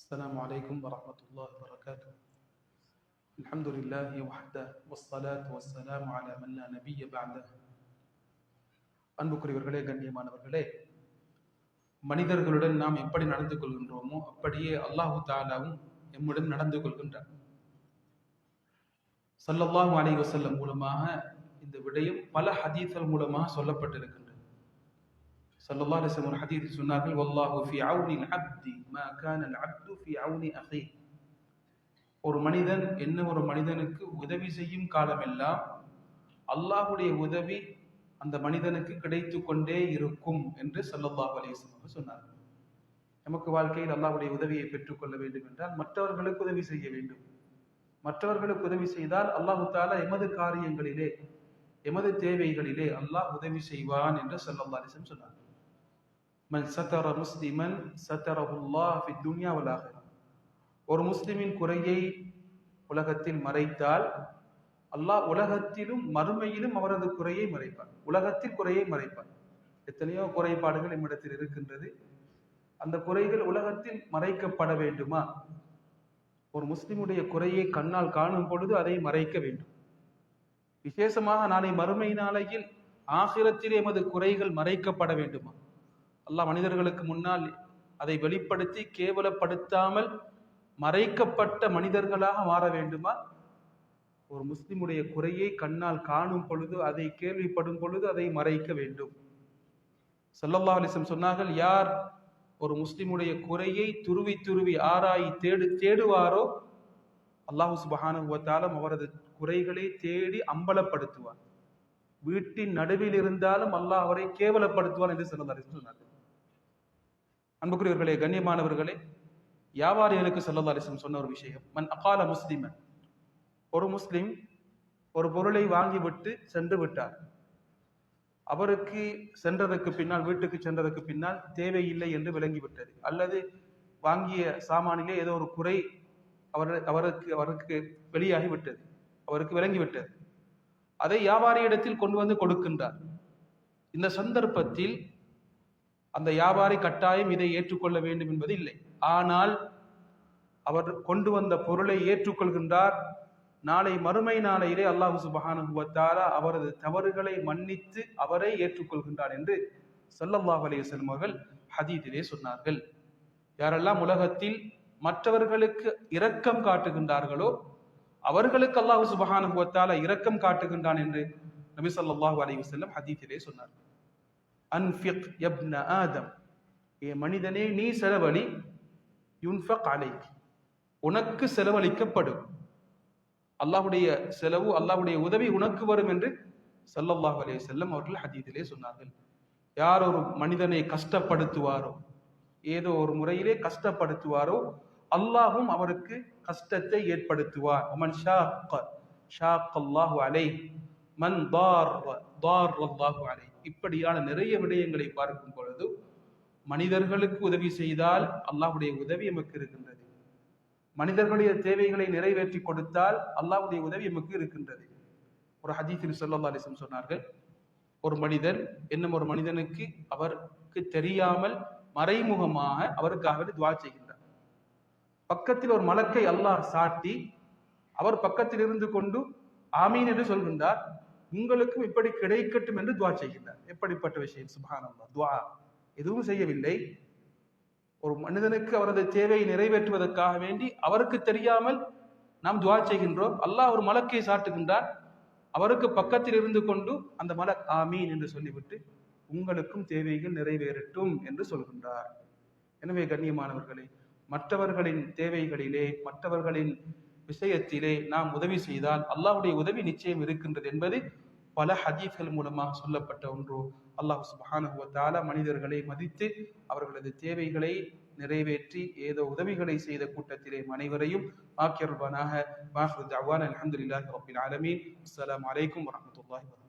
السلام عليكم ورحمة الله وبركاته. الحمد لله وحده والصلاة والسلام على من لا نبي بعده. அன்புக்குரியவர்களே, கண்ணியமானவர்களே, மனிதர்களுடன் நாம் எப்படி நடந்து கொள்கின்றோமோ அப்படியே அல்லாஹு தஆலாவும் எம்முடன் நடந்து கொள்கின்றார். ஸல்லல்லாஹு அலைஹி வஸல்லம் மூலமாக இந்த விடயம் பல ஹதீஸ்கள் மூலமாக சொல்லப்பட்டிருக்கின்றது. ஸல்லல்லாஹு அலைஹி வஸல்லம் ஒரு ஹதீஸில் சொன்னார்கள், வல்லாஹு ஃபீ அவ்னில் அப்தி மா கானல் அப்து ஃபீ அவ்னி அஹீ. ஒரு மனிதன் ஒரு மனிதனுக்கு உதவி செய்யும் காலமெல்லாம் அல்லாஹ்வுடைய உதவி அந்த மனிதனுக்கு கிடைத்து கொண்டே இருக்கும் என்று ஸல்லல்லாஹு அலைஹி வஸல்லம் சொன்னார்கள். நமக்கு வாழ்க்கையில் அல்லாஹ்வுடைய உதவியை பெற்றுக்கொள்ள வேண்டும் என்றால் மற்றவர்களுக்கு உதவி செய்ய வேண்டும். மற்றவர்களுக்கு உதவி செய்தால் அல்லாஹு தஆலா எமது காரியங்களிலே, எமது தேவைகளிலே அல்லாஹ் உதவி செய்வான் என்று ஸல்லல்லாஹு அலைஹி வஸல்லம் சொன்னார். மன் சதர முஸ்லிமன் சதரஹுல்லாஹ் ஃபித் துன்யா வல் ஆகிரா. ஒரு முஸ்லிமின் குறையை உலகத்தில் மறைத்தால் அல்லாஹ் உலகத்திலும் மறுமையிலும் அவரது குறையை மறைப்பார். உலகத்தில் குறையை மறைப்பார். எத்தனையோ குறைபாடுகள் நம்மிடத்தில் இருக்கின்றது. அந்த குறைகள் உலகத்தில் மறைக்கப்பட வேண்டுமா? ஒரு முஸ்லிமுடைய குறையை கண்ணால் காணும் பொழுது அதை மறைக்க வேண்டும். விசேஷமாக நாளை மறுமை நாளையில் ஆகிரத்திலே எமது குறைகள் மறைக்கப்பட வேண்டுமா? அல்லாஹ் மனிதர்களுக்கு முன்னால் அதை வெளிப்படுத்தி கேவலப்படுத்தாமல் மறைக்கப்பட்ட மனிதர்களாக மாற வேண்டுமா? ஒரு முஸ்லிமுடைய குறையை கண்ணால் காணும் பொழுது, அதை கேள்விப்படும் பொழுது அதை மறைக்க வேண்டும். ஸல்லல்லாஹு அலைஹி வஸல்லம் சொன்னார்கள், யார் ஒரு முஸ்லிமுடைய குறையை துருவி துருவி ஆராய் தேடுவாரோ அல்லாஹ் சுப்ஹானஹு வ தஆலா அவரது குறைகளை தேடி அம்பலப்படுத்துவார். வீட்டின் நடுவில் இருந்தாலும் அல்லாஹ் அவரை கேவலப்படுத்துவார் என்று ஸல்லல்லாஹு அலைஹி வஸல்லம் சொன்னார்கள். அன்புக்குரியவர்களே, கண்ணியமானவர்களே, வியாபாரிகளுக்கு ஸல்லல்லாஹு அலைஹி வஸல்லம் சொன்ன ஒரு விஷயம், மன் அகால முஸ்லிமன், ஒரு முஸ்லிம் ஒரு பொருளை வாங்கிவிட்டு சென்று விட்டார். அவருக்கு சென்றதற்கு பின்னால், வீட்டுக்கு சென்றதற்கு பின்னால் தேவையில்லை என்று விளங்கிவிட்டது, அல்லது வாங்கிய சாமானிலே ஏதோ ஒரு குறை அவருக்கு வெளியாகிவிட்டது, அவருக்கு விளங்கிவிட்டது. அதை வியாபாரியிடத்தில் கொண்டு வந்து கொடுக்கின்றார். இந்த சந்தர்ப்பத்தில் அந்த வியாபாரி கட்டாயம் இதை ஏற்றுக்கொள்ள வேண்டும் என்பது இல்லை. ஆனால் அவர் கொண்டு வந்த பொருளை ஏற்றுக்கொள்கின்றார். நாளை மறுமை நாளையிலே அல்லாஹ் சுப்ஹானஹு வ தஆலா அவரது தவறுகளை மன்னித்து அவரை ஏற்றுக்கொள்கின்றார் என்று ஸல்லல்லாஹு அலைஹி வஸல்லம் அவர்கள் ஹதீஸிலே சொன்னார்கள். யாரெல்லாம் உலகத்தில் மற்றவர்களுக்கு இரக்கம் காட்டுகின்றார்களோ அவர்களுக்கு அல்லாஹ் சுப்ஹானஹு வ தஆலா இரக்கம் காட்டுகின்றான் என்று நபி ஸல்லல்லாஹு அலைஹி வஸல்லம் ஹதீஸிலே சொன்னார். அன்ஃபிக் யப்ன ஆதம், ஏ மனிதனே நீ செலவழி, யுன்ஃபக் அலைக், உனக்கு செலவழிக்கப்படும். அல்லாஹ்வுடைய செலவு, அல்லாஹ்வுடைய உதவி உனக்கு வரும் என்று ஸல்லல்லாஹு அலைஹி வஸல்லம் அவர்கள் ஹதீஸிலே சொன்னார்கள். யார் ஒரு மனிதனை கஷ்டப்படுத்துவாரோ, ஏதோ ஒரு முறையிலே கஷ்டப்படுத்துவாரோ அல்லாஹும் அவருக்கு கஷ்டத்தை ஏற்படுத்துவார். மன் ஷாக்கல்லாஹு அலைஹி மன் தாரல்லாஹு அலைஹி. இப்படியான நிறைய விடயங்களை பார்க்கும் பொழுது மனிதர்களுக்கு உதவி செய்தால் அல்லாஹ்வுடைய உதவி எமக்கு இருக்கின்றது. மனிதர்களுடைய தேவைகளை நிறைவேற்றி கொடுத்தால் அல்லாஹ்வுடைய உதவி எமக்கு இருக்கின்றது. ஒரு ஹதீஸில் ஸல்லல்லாஹு அலைஹி வஸல்லம் சொன்னார்கள், ஒரு மனிதன் ஒரு மனிதனுக்கு அவருக்கு தெரியாமல் மறைமுகமாக அவருக்காக துஆ செய்கின்றார். பக்கத்தில் ஒரு மலக்கை அல்லாஹ் சாட்டி அவர் பக்கத்தில் இருந்து கொண்டு ஆமீன் என்று சொல்கின்றார். உங்களுக்கும் இப்படி கிடைக்கட்டும் என்று துஆ செய்கின்றார். எப்படிப்பட்ட விஷயம்! சுப்ஹானல்லாஹ். துஆ எதுவும் செய்யவில்லை. ஒரு மனிதனுக்கு அவரது தேவையை நிறைவேற்றுவதற்காக வேண்டி அவருக்கு தெரியாமல் நாம் துஆ செய்கின்றோம். அல்லாஹ் ஒரு மலக்கை சாட்டுகின்றார். அவருக்கு பக்கத்தில் இருந்து கொண்டு அந்த மலக் ஆமீன் என்று சொல்லிவிட்டு உங்களுக்கும் தேவைகள் நிறைவேறட்டும் என்று சொல்கின்றார். எனவே கண்ணியமானவர்களே, மற்றவர்களின் தேவைகளிலே, மற்றவர்களின் விஷயத்திலே நாம் உதவி செய்தால் அல்லாஹ்வுடைய உதவி நிச்சயம் இருக்கின்றது என்பது பல ஹதீஸ்கள் மூலமாக சொல்லப்பட்ட ஒன்று. அல்லாஹ் சுப்ஹானஹு வ தஆலா மனிதர்களை மதித்து அவர்களது தேவைகளை நிறைவேற்றி ஏதோ உதவிகளை செய்த கூட்டத்திலே அனைவரையும் ஆக்கியருள்வானாக. வாஹிரு தஅவானா அல்ஹம்துலில்லாஹி ரப்பில் ஆலமீன். அஸ்ஸலாமு அலைக்கும் வரஹ்மத்துல்லாஹி வபரகாத்துஹு.